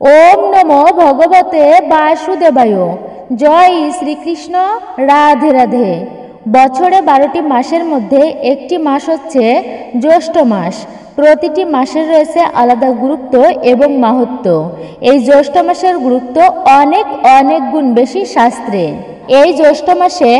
ओम नमो भगवते वासुदेवाय। जय श्रीकृष्ण। राधे राधे। বছরে 12টি মাসের মধ্যে একটি মাস হচ্ছে জ্যৈষ্ঠ মাস। প্রতিটি মাসের রয়েছে আলাদা গুরুত্ব এবং মাহাত্ম্য। এই জ্যৈষ্ঠ মাসের গুরুত্ব অনেক অনেক গুণ বেশি শাস্ত্রে। এই জ্যৈষ্ঠ মাসে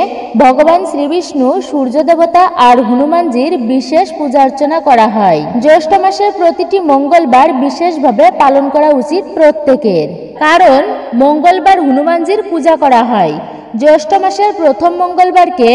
ভগবান শ্রীবিষ্ণু, সূর্য দেবতা আর হনুমানজির বিশেষ পূজা অর্চনা করা হয়। জ্যৈষ্ঠ মাসের প্রতিটি মঙ্গলবার বিশেষভাবে পালন করা উচিত প্রত্যেকের, কারণ মঙ্গলবার হনুমানজির পূজা করা হয়। জ্যৈষ্ঠ মাসের প্রথম মঙ্গলবারকে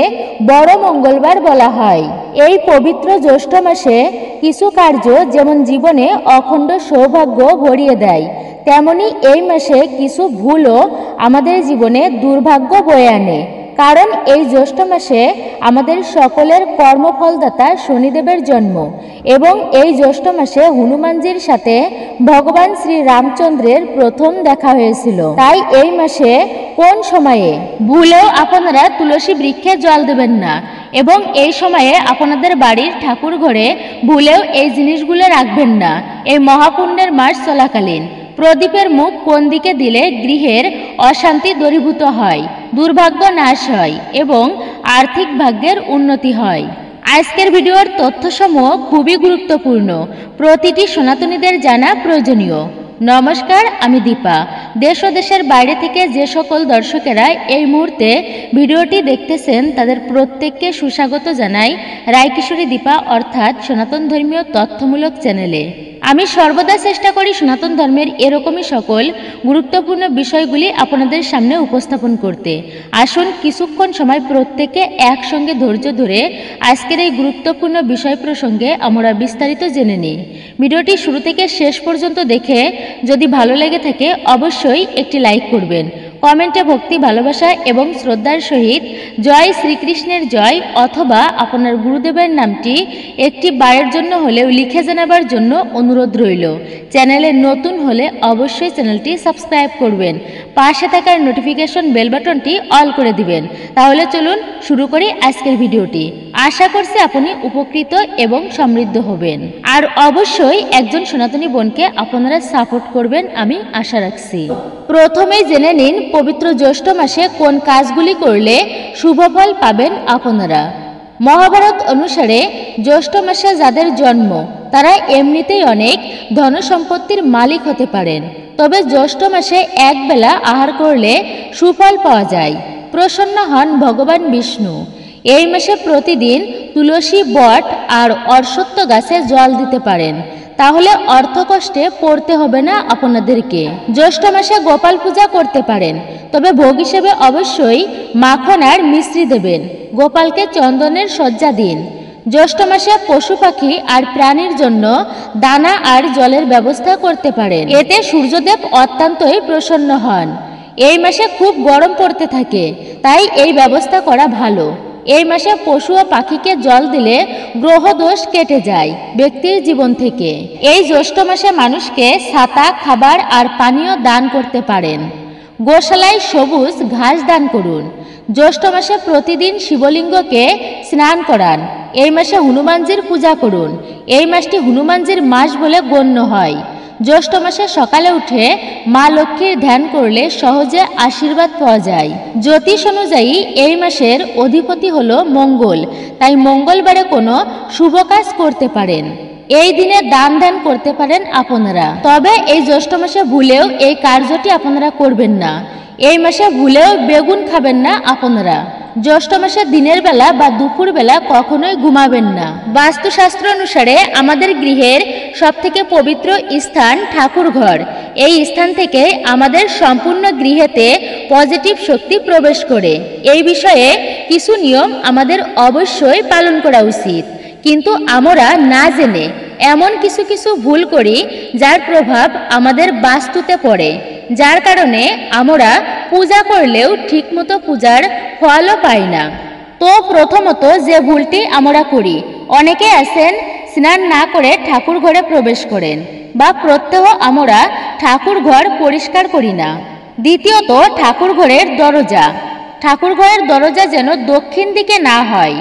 বড় মঙ্গলবার বলা হয়। এই পবিত্র জ্যৈষ্ঠ মাসে কিছু কার্য যেমন জীবনে অখণ্ড সৌভাগ্য ভরিয়ে দেয়, তেমনি এই মাসে কিছু ভুলও আমাদের জীবনে দুর্ভাগ্য বয়ে আনে। কারণ এই জ্যৈষ্ঠ মাসে আমাদের সকলের কর্মফলদাতা শনিদেবের জন্ম এবং এই জ্যৈষ্ঠ মাসে হনুমানজির সাথে ভগবান শ্রী রামচন্দ্রের প্রথম দেখা হয়েছিল। তাই এই মাসে কোন সময়ে ভুলেও আপনারা তুলসী বৃক্ষে জল দেবেন না এবং এই সময়ে আপনাদের বাড়ির ঠাকুর ঘরে ভুলেও এই জিনিসগুলো রাখবেন না। এই মহাপুণ্যের মাস চলাকালীন প্রদীপের মুখ কোন দিকে দিলে গৃহের অশান্তি দূরীভূত হয়, দুর্ভাগ্য নাশ হয় এবং আর্থিক ভাগ্যের উন্নতি হয়। আজকের ভিডিওর তথ্যসমূহ খুবই গুরুত্বপূর্ণ, প্রতিটি সনাতনীদের জানা প্রয়োজনীয়। নমস্কার, আমি দীপা। দেশ ও দেশের বাইরে থেকে যে সকল দর্শকেরা এই মুহূর্তে ভিডিওটি দেখতেছেন তাদের প্রত্যেককে সুস্বাগত জানাই রায়কিশোরী দীপা অর্থাৎ সনাতন ধর্মীয় তথ্যমূলক চ্যানেলে। আমি সর্বদা চেষ্টা করি সনাতন ধর্মের এরকমই সকল গুরুত্বপূর্ণ বিষয়গুলি আপনাদের সামনে উপস্থাপন করতে। আসুন কিছুক্ষণ সময় প্রত্যেকে একসঙ্গে ধৈর্য ধরে আজকের এই গুরুত্বপূর্ণ বিষয় প্রসঙ্গে আমরা বিস্তারিত জেনে নিই। ভিডিওটি শুরু থেকে শেষ পর্যন্ত দেখে যদি ভালো লেগে থাকে অবশ্যই একটি লাইক করবেন। কমেন্টে ভক্তি, ভালোবাসা এবং শ্রদ্ধার সহিত জয় শ্রীকৃষ্ণের জয় অথবা আপনার গুরুদেবের নামটি একটি বারের জন্য হলেও লিখে জানাবার জন্য অনুরোধ রইল। চ্যানেলে নতুন হলে অবশ্যই চ্যানেলটি সাবস্ক্রাইব করবেন, পাশে থাকার নোটিফিকেশন বেল বাটনটি অল করে দিবেন। তাহলে চলুন শুরু করি আজকের ভিডিওটি। আশা করছি আপনি উপকৃত এবং সমৃদ্ধ হবেন, আর অবশ্যই একজন সনাতনী বোনকে আপনারা সাপোর্ট করবেন আমি আশা রাখছি। প্রথমেই জেনে নিন পবিত্র জ্যৈষ্ঠ মাসে কোন কাজগুলি করলে শুভ ফল পাবেন আপনারা। মহাভারত অনুসারে জ্যৈষ্ঠ মাসে যাদের জন্ম তারা এমনিতেই অনেক ধনসম্পত্তির মালিক হতে পারেন, তবে জ্যৈষ্ঠ মাসে একবেলা আহার করলে সুফল পাওয়া যায়। প্রসন্ন হন ভগবান বিষ্ণু। এই মাসে প্রতিদিন তুলসী, বট আর অশ্বত্থ গাছে জল দিতে পারেন, তাহলে অর্থকষ্টে পড়তে হবে না আপনাদেরকে। জ্যৈষ্ঠ মাসে গোপাল পূজা করতে পারেন, তবে ভোগ হিসেবে অবশ্যই মাখন আর মিশ্রি দেবেন। গোপালকে চন্দনের সজ্জা দিন। জ্যৈষ্ঠ মাসে পশু পাখি আর প্রাণীর জন্য দানা আর জলের ব্যবস্থা করতে পারেন, এতে সূর্যদেব অত্যন্তই প্রসন্ন হন। এই মাসে খুব গরম পড়তে থাকে, তাই এই ব্যবস্থা করা ভালো। এই মাসে পশু ও পাখিকে জল দিলে গ্রহদোষ কেটে যায় ব্যক্তির জীবন থেকে। এই জ্যৈষ্ঠ মাসে মানুষকে ছাতা, খাবার আর পানীয় দান করতে পারেন। গোশালায় সবুজ ঘাস দান করুন। জ্যৈষ্ঠ মাসে প্রতিদিন শিবলিঙ্গকে স্নান করান। এই মাসে হনুমানজির পূজা করুন। এই মাসটি হনুমানজির মাস বলে গণ্য হয়। জ্যৈষ্ঠ মাসে সকালে উঠে মা লক্ষ্মীর ধ্যান করলে সহজে আশীর্বাদ পাওয়া যায়। জ্যোতিষ অনুযায়ী এই মাসের অধিপতি হলো মঙ্গল, তাই মঙ্গলবারে কোনো শুভ কাজ করতে পারেন। এই দিনে দান ধ্যান করতে পারেন আপনারা, তবে এই জ্যৈষ্ঠ মাসে ভুলেও এই কার্যটি আপনারা করবেন না। এই মাসে ভুলেও বেগুন খাবেন না আপনারা। জ্যৈষ্ঠ মাসে দিনের বেলা বা দুপুর বেলা কখনোই ঘুমাবেন না। বাস্তুশাস্ত্র অনুসারে আমাদের গৃহের সবথেকে পবিত্র স্থান ঠাকুর ঘর। এই স্থান থেকে আমাদের সম্পূর্ণ গৃহেতে পজিটিভ শক্তি প্রবেশ করে। এই বিষয়ে কিছু নিয়ম আমাদের অবশ্যই পালন করা উচিত, কিন্তু আমরা না জেনে এমন কিছু কিছু ভুল করি যার প্রভাব আমাদের বাস্তুতে পড়ে, যার কারণে আমরা পূজা করলেও ঠিকমতো পূজার ফলও পাই না। তো প্রথমত যে ভুলটি আমরা করি, অনেকে আছেন স্নান না করে ঠাকুর ঘরে প্রবেশ করেন, বা প্রত্যহ আমরা ঠাকুর ঘর পরিষ্কার করি না। দ্বিতীয়ত ঠাকুর ঘরের দরজা। ঠাকুর ঘরের দরজা যেন দক্ষিণ দিকে না হয়।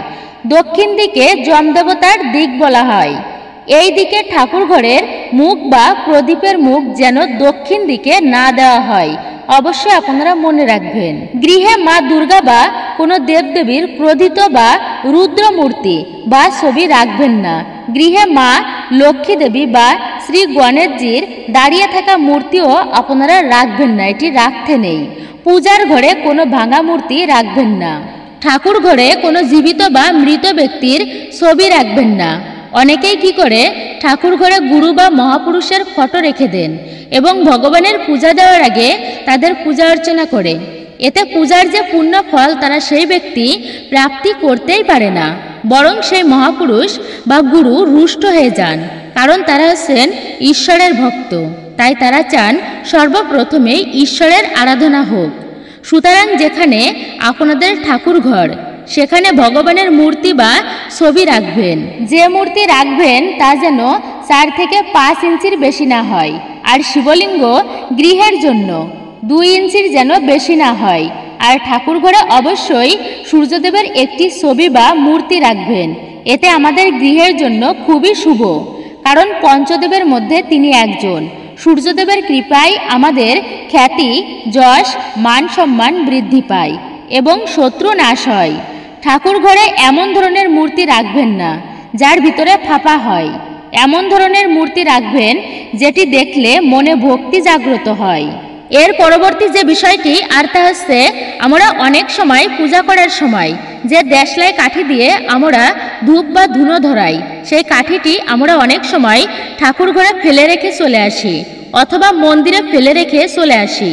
দক্ষিণ দিকে যমদেবতার দিক বলা হয়। এই দিকে ঠাকুর ঘরের মুখ বা প্রদীপের মুখ যেন দক্ষিণ দিকে না দেওয়া হয়। অবশ্যই আপনারা মনে রাখবেন। গৃহে মা দুর্গা বা কোনো দেবদেবীর ক্রোধিত বা রুদ্র মূর্তি বা ছবি রাখবেন না। গৃহে মা লক্ষ্মী দেবী বা শ্রী গণেশজির দাঁড়িয়ে থাকা মূর্তিও আপনারা রাখবেন না, এটি রাখতে নেই। পূজার ঘরে কোনো ভাঙা মূর্তি রাখবেন না। ঠাকুর ঘরে কোনো জীবিত বা মৃত ব্যক্তির ছবি রাখবেন না। অনেকেই কি করে ঠাকুর ঘরে গুরু বা মহাপুরুষের ফটো রেখে দেন এবং ভগবানের পূজা দেওয়ার আগে তাদের পূজা অর্চনা করে। এতে পূজার যে পুণ্য ফল তারা সেই ব্যক্তি প্রাপ্তি করতেই পারে না, বরং সেই মহাপুরুষ বা গুরু রুষ্ট হয়ে যান, কারণ তারা হচ্ছেন ঈশ্বরের ভক্ত। তাই তারা চান সর্বপ্রথমে ঈশ্বরের আরাধনা হোক। সুতরাং যেখানে আপনাদের ঠাকুর ঘর সেখানে ভগবানের মূর্তি বা ছবি রাখবেন। যে মূর্তি রাখবেন তা যেন 4 থেকে 5 ইঞ্চির বেশি না হয়, আর শিবলিঙ্গ গৃহের জন্য 2 ইঞ্চির যেন বেশি না হয়। আর ঠাকুর ঘরে অবশ্যই সূর্যদেবের একটি ছবি বা মূর্তি রাখবেন। এতে আমাদের গৃহের জন্য খুবই শুভ, কারণ পঞ্চদেবের মধ্যে তিনি একজন। সূর্যদেবের কৃপায় আমাদের খ্যাতি, যশ, মান সম্মান বৃদ্ধি পায় এবং শত্রু নাশ হয়। ঠাকুর ঘরে এমন ধরনের মূর্তি রাখবেন না যার ভিতরে ফাঁপা হয়। এমন ধরনের মূর্তি রাখবেন যেটি দেখলে মনে ভক্তি জাগ্রত হয়। এর পরবর্তী যে বিষয়টি আর তা হচ্ছে, আমরা অনেক সময় পূজা করার সময় যে দেশলাই কাঠি দিয়ে আমরা ধূপ বা ধুনো ধরাই, সেই কাঠিটি আমরা অনেক সময় ঠাকুর ঘরে ফেলে রেখে চলে আসি অথবা মন্দিরে ফেলে রেখে চলে আসি।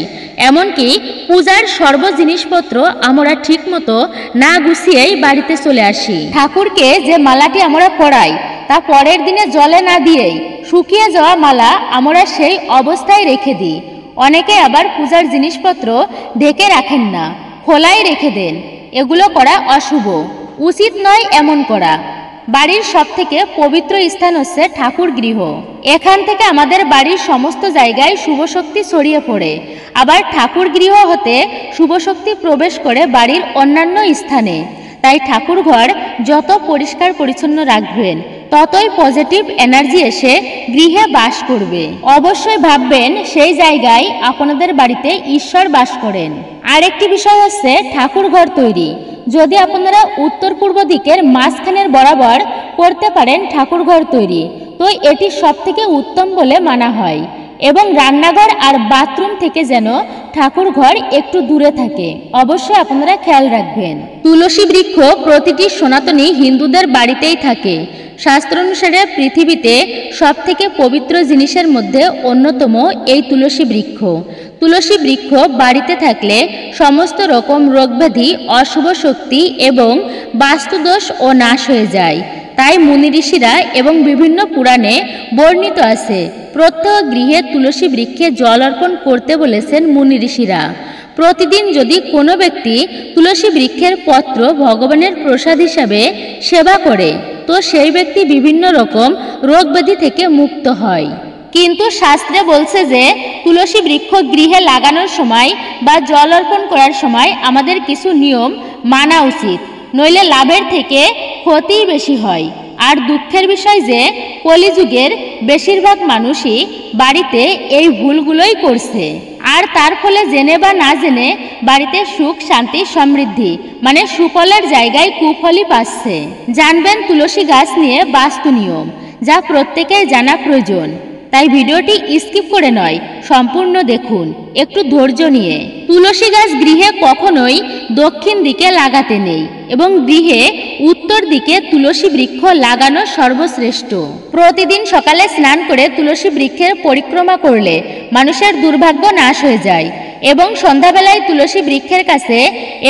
এমনকি পূজার সর্ব জিনিসপত্র আমরা ঠিকমতো না গুছিয়েই বাড়িতে চলে আসি। ঠাকুরকে যে মালাটি আমরা পরাই তা পরের দিনে জলে না দিয়েই শুকিয়ে যাওয়া মালা আমরা সেই অবস্থায় রেখে দিই। অনেকে আবার পূজার জিনিসপত্র ঢেকে রাখেন না, খোলাই রেখে দেন। এগুলো করা অশুভ, উচিত নয় এমন করা। বাড়ির সবথেকে পবিত্র স্থান হচ্ছে ঠাকুর গৃহ। এখান থেকে আমাদের বাড়ির সমস্ত জায়গায় শুভ শক্তি ছড়িয়ে পড়ে। আবার ঠাকুর গৃহ হতে শুভ শক্তি প্রবেশ করে বাড়ির অন্যান্য স্থানে। তাই ঠাকুর ঘর যত পরিষ্কার পরিচ্ছন্ন রাখবেন ততই পজিটিভ এনার্জি এসে গৃহে বাস করবে। অবশ্যই ভাববেন সেই জায়গায় আপনাদের বাড়িতে ঈশ্বর বাস করেন। আরেকটি বিষয় হচ্ছে ঠাকুর ঘর তৈরি। যদি আপনারা উত্তর পূর্ব দিকের মাঝখানের বরাবর করতে পারেন ঠাকুর ঘর তৈরি, তো এটি সবথেকে উত্তম বলে মানা হয়। এবং রান্নাঘর আর বাথরুম থেকে যেন ঠাকুর ঘর একটু দূরে থাকে, অবশ্যই আপনারা খেয়াল রাখবেন। তুলসী বৃক্ষ প্রতিটি সনাতনী হিন্দুদের বাড়িতেই থাকে। শাস্ত্র অনুসারে পৃথিবীতে সবথেকে পবিত্র জিনিসের মধ্যে অন্যতম এই তুলসী বৃক্ষ। তুলসী বৃক্ষ বাড়িতে থাকলে সমস্ত রকম রোগব্যাধি, অশুভ শক্তি এবং বাস্তুদোষ ও নাশ হয়ে যায়। তাই মুনি ঋষিরা এবং বিভিন্ন পুরাণে বর্ণিত আছে প্রত্যেক গৃহে তুলসী বৃক্ষে জল অর্পণ করতে বলেছেন মুনি ঋষিরা। প্রতিদিন যদি কোনো ব্যক্তি তুলসী বৃক্ষের পত্র ভগবানের প্রসাদ হিসাবে সেবা করে, তো সেই ব্যক্তি বিভিন্ন রকম রোগব্যাধি থেকে মুক্ত হয়। কিন্তু শাস্ত্রে বলছে যে তুলসী বৃক্ষ গৃহে লাগানোর সময় বা জল অর্পণ করার সময় আমাদের কিছু নিয়ম মানা উচিত, নইলে লাভের থেকে ক্ষতিই বেশি হয়। আর দুঃখের বিষয় যে কলিযুগের বেশিরভাগ মানুষই বাড়িতে এই ভুলগুলোই করছে, আর তার ফলে জেনে বা না জেনে বাড়িতে সুখ, শান্তি, সমৃদ্ধি মানে সুফলের জায়গায় কুফলই পাচ্ছে। জানবেন তুলসী গাছ নিয়ে বাস্তু নিয়ম, যা প্রত্যেকের জানা প্রয়োজন। তাই ভিডিওটি স্কিপ করে নয়, সম্পূর্ণ দেখুন একটু ধৈর্য নিয়ে। তুলসী গাছ গৃহে কখনোই দক্ষিণ দিকে লাগাতে নেই এবং গৃহে উত্তর দিকে তুলসী বৃক্ষ লাগানো সর্বশ্রেষ্ঠ। প্রতিদিন সকালে স্নান করে তুলসী বৃক্ষের পরিক্রমা করলে মানুষের দুর্ভাগ্য নাশ হয়ে যায় এবং সন্ধ্যাবেলায় তুলসী বৃক্ষের কাছে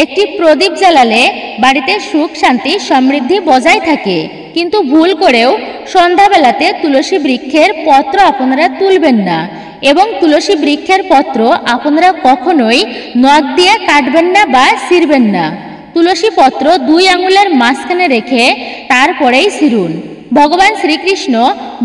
একটি প্রদীপ জ্বালালে বাড়িতে সুখ, শান্তি, সমৃদ্ধি বজায় থাকে। কিন্তু ভুল করেও সন্ধ্যাবেলাতে তুলসী বৃক্ষের পত্র আপনারা তুলবেন না এবং তুলসী বৃক্ষের পত্র আপনারা কখনোই নখ দিয়ে কাটবেন না বা ছিঁড়বেন না। তুলসী পত্র 2 আঙুলের মাঝখানে রেখে তারপরেই ছিঁড়ুন। ভগবান শ্রীকৃষ্ণ,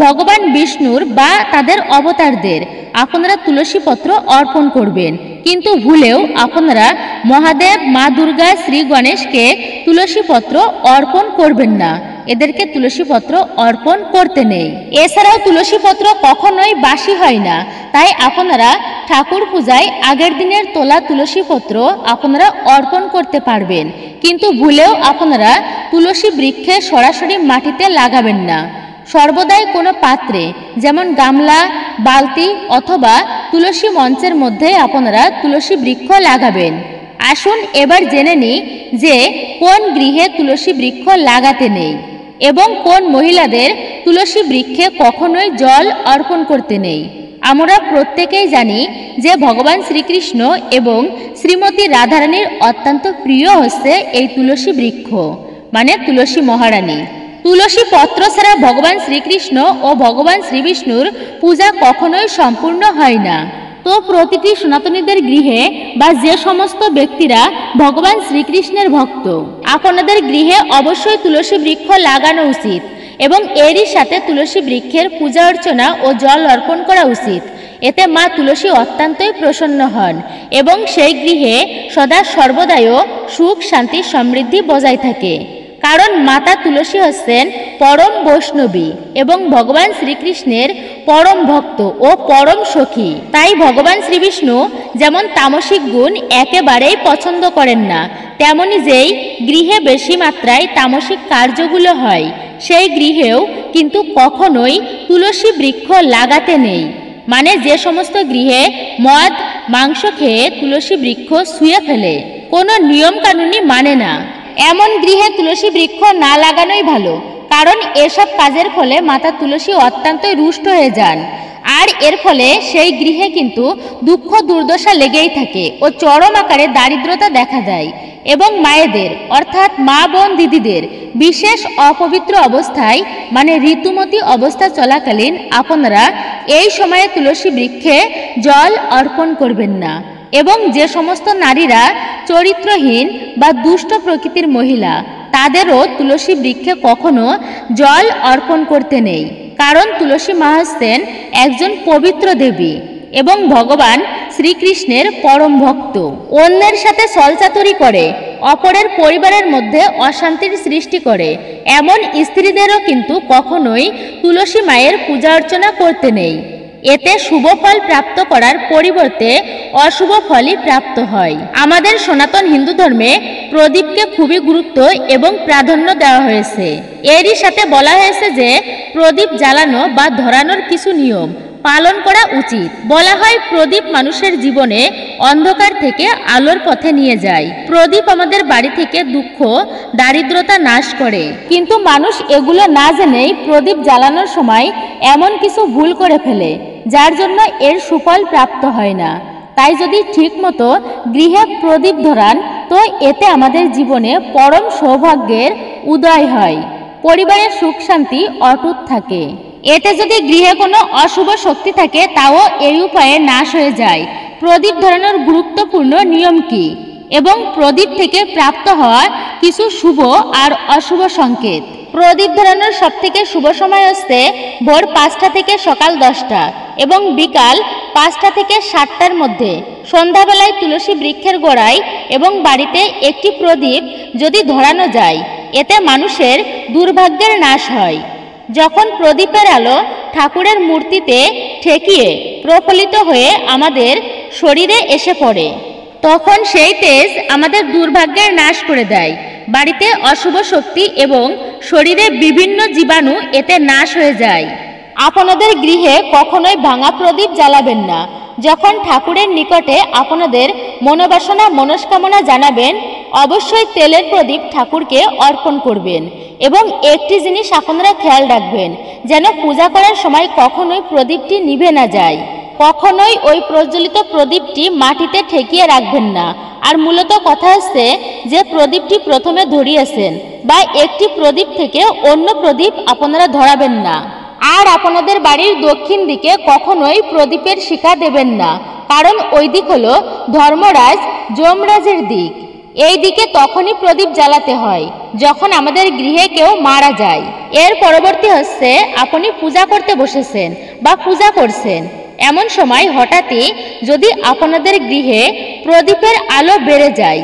ভগবান বিষ্ণুর বা তাদের অবতারদের আপনারা তুলসী পত্র অর্পণ করবেন, কিন্তু ভুলেও আপনারা মহাদেব, মা দুর্গা, শ্রী গণেশকে তুলসী পত্র অর্পণ করবেন না। এদেরকে তুলসী পত্র অর্পণ করতে নেই। এছাড়াও তুলসী পত্র কখনোই বাসি হয় না, তাই আপনারা ঠাকুর পূজায় আগের দিনের তোলা তুলসী পত্র আপনারা অর্পণ করতে পারবেন, কিন্তু ভুলেও আপনারা তুলসী বৃক্ষে সরাসরি মাটিতে লাগাবেন না। সর্বদাই কোনো পাত্রে, যেমন গামলা, বালতি অথবা তুলসী মঞ্চের মধ্যে আপনারা তুলসী বৃক্ষ লাগাবেন। আসুন এবার জেনে নিই যে কোন গৃহে তুলসী বৃক্ষ লাগাতে নেই এবং কোন মহিলাদের তুলসী বৃক্ষে কখনোই জল অর্পণ করতে নেই। আমরা প্রত্যেকেই জানি যে ভগবান শ্রীকৃষ্ণ এবং শ্রীমতী রাধারানীর অত্যন্ত প্রিয় হচ্ছে এই তুলসী বৃক্ষ, মানে তুলসী মহারানী। তুলসী পত্র ছাড়া ভগবান শ্রীকৃষ্ণ ও ভগবান শ্রীবিষ্ণুর পূজা কখনোই সম্পূর্ণ হয় না। তো প্রতিটি সনাতনীদের গৃহে বা যে সমস্ত ব্যক্তিরা ভগবান শ্রীকৃষ্ণের ভক্ত, আপনাদের গৃহে অবশ্যই তুলসী বৃক্ষ লাগানো উচিত এবং এরই সাথে তুলসী বৃক্ষের পূজা অর্চনা ও জল অর্পণ করা উচিত। এতে মা তুলসী অত্যন্তই প্রসন্ন হন এবং সেই গৃহে সদা সর্বদাই সুখ, শান্তি, সমৃদ্ধি বজায় থাকে। কারণ মাতা তুলসী হচ্ছেন পরম বৈষ্ণবী এবং ভগবান শ্রীকৃষ্ণের পরম ভক্ত ও পরম সখী। তাই ভগবান শ্রীবিষ্ণু যেমন তামসিক গুণ একেবারেই পছন্দ করেন না, তেমনি যেই গৃহে বেশি মাত্রায় তামসিক কার্যগুলো হয় সেই গৃহেও কিন্তু কখনোই তুলসী বৃক্ষ লাগাতে নেই। মানে যে সমস্ত গৃহে মদ, মাংস খেয়ে তুলসী বৃক্ষ শুয়ে ফেলে, কোনো নিয়ম কানুনই মানে না, এমন গৃহে তুলসী বৃক্ষ না লাগানোই ভালো। কারণ এসব কাজের ফলে মাতা তুলসী অত্যন্তই রুষ্ট হয়ে যান, আর এর ফলে সেই গৃহে কিন্তু দুঃখ দুর্দশা লেগেই থাকে ও চরম আকারে দারিদ্রতা দেখা দেয়। এবং মায়েদের অর্থাৎ মা বোন দিদিদের বিশেষ অপবিত্র অবস্থায়, মানে ঋতুমতী অবস্থা চলাকালীন আপনারা এই সময়ে তুলসী বৃক্ষে জল অর্পণ করবেন না। এবং যে সমস্ত নারীরা চরিত্রহীন বা দুষ্ট প্রকৃতির মহিলা, তাদেরও তুলসী বৃক্ষে কখনো জল অর্পণ করতে নেই। কারণ তুলসী মা হচ্ছেন একজন পবিত্র দেবী এবং ভগবান শ্রীকৃষ্ণের পরম ভক্ত। অন্যের সাথে ছলচাতুরি করে অপরের পরিবারের মধ্যে অশান্তির সৃষ্টি করে এমন স্ত্রীদেরও কিন্তু কখনোই তুলসী মায়ের পূজা অর্চনা করতে নেই। এতে শুভ ফল প্রাপ্ত করার পরিবর্তে অশুভ ফলই প্রাপ্ত হয়। আমাদের সনাতন হিন্দু ধর্মে প্রদীপকে খুবই গুরুত্ব এবং প্রাধান্য দেওয়া হয়েছে। এরই সাথে বলা হয়েছে যে প্রদীপ জ্বালানো বা ধরানোর কিছু নিয়ম পালন করা উচিত। বলা হয় প্রদীপ মানুষের জীবনে অন্ধকার থেকে আলোর পথে নিয়ে যায়। প্রদীপ আমাদের বাড়ি থেকে দুঃখ, দারিদ্রতা নাশ করে, কিন্তু মানুষ এগুলো না জেনেই প্রদীপ জ্বালানোর সময় এমন কিছু ভুল করে ফেলে যার জন্য এর সুফল প্রাপ্ত হয় না। তাই যদি ঠিকমতো গৃহে প্রদীপ ধরান তো এতে আমাদের জীবনে পরম সৌভাগ্যের উদয় হয়, পরিবারের সুখ শান্তি অটুট থাকে। এতে যদি গৃহে কোনো অশুভ শক্তি থাকে তাও এই উপায়ে নাশ হয়ে যায়। প্রদীপ ধরানোর গুরুত্বপূর্ণ নিয়ম কি এবং প্রদীপ থেকে প্রাপ্ত হওয়া কিছু শুভ আর অশুভ সংকেত। প্রদীপ ধরানোর সবথেকে শুভ সময় হচ্ছে ভোর 5টা থেকে সকাল 10টা এবং বিকাল 5টা থেকে 7টার মধ্যে। সন্ধ্যাবেলায় তুলসী বৃক্ষের গোড়ায় এবং বাড়িতে একটি প্রদীপ যদি ধরানো যায় এতে মানুষের দুর্ভাগ্যের নাশ হয়। যখন প্রদীপের আলো ঠাকুরের মূর্তিতে ঠেকিয়ে প্রফলিত হয়ে আমাদের শরীরে এসে পড়ে তখন সেই তেজ আমাদের দুর্ভাগ্যের নাশ করে দেয়। বাড়িতে অশুভ শক্তি এবং শরীরে বিভিন্ন জীবাণু এতে নাশ হয়ে যায়। আপনাদের গৃহে কখনোই ভাঙা প্রদীপ জ্বালাবেন না। যখন ঠাকুরের নিকটে আপনাদের মনোবাসনা মনস্কামনা জানাবেন অবশ্যই তেলের প্রদীপ ঠাকুরকে অর্পণ করবেন। এবং একটি জিনিস আপনারা খেয়াল রাখবেন যেন পূজা করার সময় কখনোই প্রদীপটি নিভে না যায়। কখনোই ওই প্রজ্বলিত প্রদীপটি মাটিতে ঠেকিয়ে রাখবেন না। আর মূলত কথা হচ্ছে যে প্রদীপটি প্রথমে ধরিয়েছেন বা একটি প্রদীপ থেকে অন্য প্রদীপ আপনারা ধরাবেন না। আর আপনাদের বাড়ির দক্ষিণ দিকে কখনোই প্রদীপের শিখা দেবেন না, কারণ ওই দিক হলো ধর্মরাজ যমরাজের দিক। এই দিকে তখনই প্রদীপ জ্বালাতে হয় যখন আমাদের গৃহে কেউ মারা যায়। এর পরবর্তী হচ্ছে আপনি পূজা করতে বসেছেন বা পূজা করছেন, এমন সময় হঠাৎই যদি আপনাদের গৃহে প্রদীপের আলো বেড়ে যায়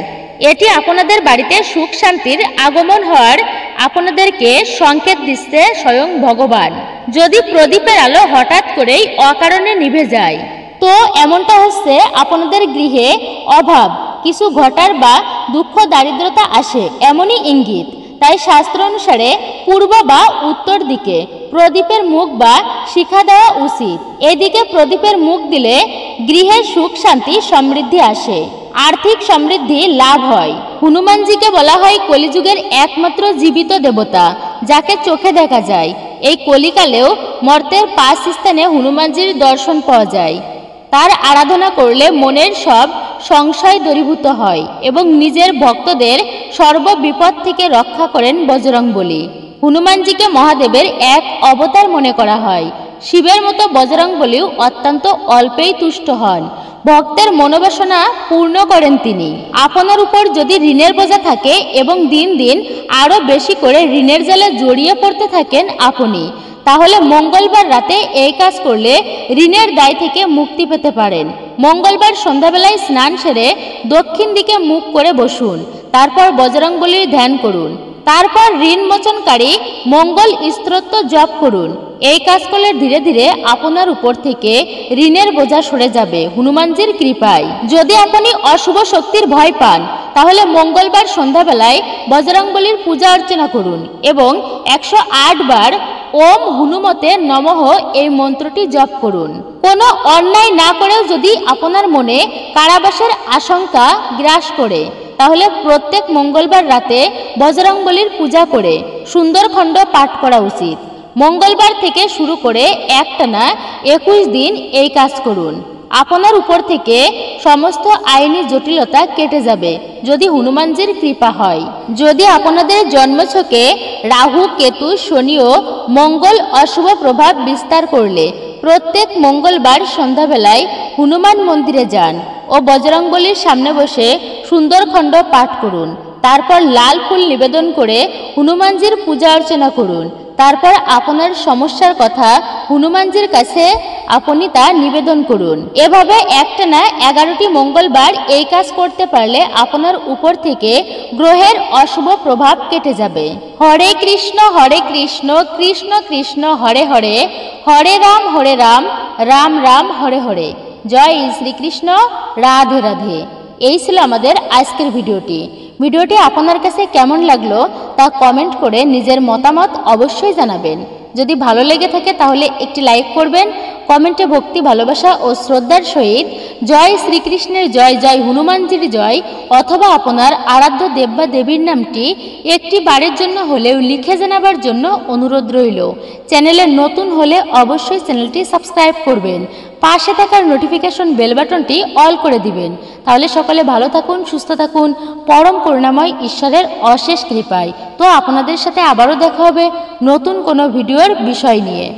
এটি আপনাদের বাড়িতে সুখ শান্তির আগমন হওয়ার আপনাদেরকে সংকেত দিচ্ছে স্বয়ং ভগবান। যদি প্রদীপের আলো হঠাৎ করেই অকারণে নিভে যায়, তো এমনটা হচ্ছে আপনাদের গৃহে অভাব কিছু ঘটার বা দুঃখ দারিদ্রতা আসে, এমনই ইঙ্গিত। তাই শাস্ত্র অনুসারে পূর্ব বা উত্তর দিকে প্রদীপের মুখ বা শিখা দেওয়া উচিত। এদিকে প্রদীপের মুখ দিলে গৃহে সুখ শান্তি সমৃদ্ধি আসে, আর্থিক সমৃদ্ধি লাভ হয়। হনুমানজিকে বলা হয় কলিযুগের একমাত্র জীবিত দেবতা, যাকে চোখে দেখা যায়। এই কলিকালেও মর্তের 5 স্থানে হনুমানজির দর্শন পাওয়া যায়। তার আরাধনা করলে মনের সব সংশয় দূরীভূত হয় এবং নিজের ভক্তদের সর্ববিপদ থেকে রক্ষা করেন বজরংবলী। হনুমানজিকে মহাদেবের এক অবতার মনে করা হয়। শিবের মতো বজরংবলীও অত্যন্ত অল্পেই তুষ্ট হন, ভক্তের মনোবাসনা পূর্ণ করেন তিনি। আপনার উপর যদি ঋণের বোঝা থাকে এবং দিন দিন আরও বেশি করে ঋণের জালে জড়িয়ে পড়তে থাকেন আপনি, তাহলে মঙ্গলবার রাতে এই কাজ করলে ঋণের দায় থেকে মুক্তি পেতে পারেন। মঙ্গলবার সন্ধ্যাবেলায় স্নান সেরে দক্ষিণ দিকে মুখ করে বসুন, তারপর বজরংবলীর ধ্যান করুন, তারপর ঋণ মোচনকারী মঙ্গল স্তোত্র জপ করুন। এই কাজ করলে ধীরে ধীরে আপনার উপর থেকে ঋণের বোঝা সরে যাবে হনুমানজির কৃপায়। যদি আপনি অশুভ শক্তির ভয় পান, তাহলে মঙ্গলবার সন্ধ্যাবেলায় বজরংবলীর পূজা অর্চনা করুন এবং 108 বার ওম হনুমতে নমঃ এই মন্ত্রটি জপ করুন। কোনো অন্যায় না করেও যদি আপনার মনে কারাবাসের আশঙ্কা গ্রাস করে, তাহলে প্রত্যেক মঙ্গলবার রাতে বজরংবলীর পূজা করে সুন্দরখণ্ড পাঠ করা উচিত। মঙ্গলবার থেকে শুরু করে একটানা 21 দিন এই কাজ করুন। আপনার উপর থেকে সমস্ত আইনি জটিলতা কেটে যাবে যদি হনুমানজির কৃপা হয়। যদি আপনাদের জন্মছকে রাহু, কেতু, শনি ও মঙ্গল অশুভ প্রভাব বিস্তার করলে প্রত্যেক মঙ্গলবার সন্ধ্যাবেলায় হনুমান মন্দিরে যান ও বজরংবলীর সামনে বসে সুন্দরখণ্ড পাঠ করুন। তারপর লাল ফুল নিবেদন করে হনুমানজির পূজা অর্চনা করুন। তারপর আপনার সমস্যার কথা হনুমানজির কাছে আপনি তা নিবেদন করুন। এভাবে একটানা 11টি মঙ্গলবার এই কাজ করতে পারলে আপনার উপর থেকে গ্রহের অশুভ প্রভাব কেটে যাবে। হরে কৃষ্ণ কৃষ্ণ কৃষ্ণ হরে হরে, হরে রাম রাম রাম হরে হরে। জয় শ্রীকৃষ্ণ, রাধে রাধে। এই ছিল আমাদের আজকের ভিডিওটি আপনার কাছে কেমন লাগলো তা কমেন্ট করে নিজের মতামত অবশ্যই জানাবেন। যদি ভালো লেগে থাকে তাহলে একটি লাইক করবেন। কমেন্টে ভক্তি, ভালোবাসা ও শ্রদ্ধার সহিত জয় শ্রীকৃষ্ণের জয়, জয় হনুমানজির জয় অথবা আপনার আরাধ্য দেব বা দেবীর নামটি একটি বারের জন্য হলেও লিখে জানাবার জন্য অনুরোধ রইল। চ্যানেলে নতুন হলে অবশ্যই চ্যানেলটি সাবস্ক্রাইব করবেন, পাশে থাকার নোটিফিকেশন বেল বাটনটি অল করে দিবেন। তাহলে সকলে ভালো থাকুন, সুস্থ থাকুন, পরম করুণাময় ঈশ্বরের অশেষ কৃপায়। তো আপনাদের সাথে আবারও দেখা হবে নতুন কোনো ভিডিওর বিষয় নিয়ে।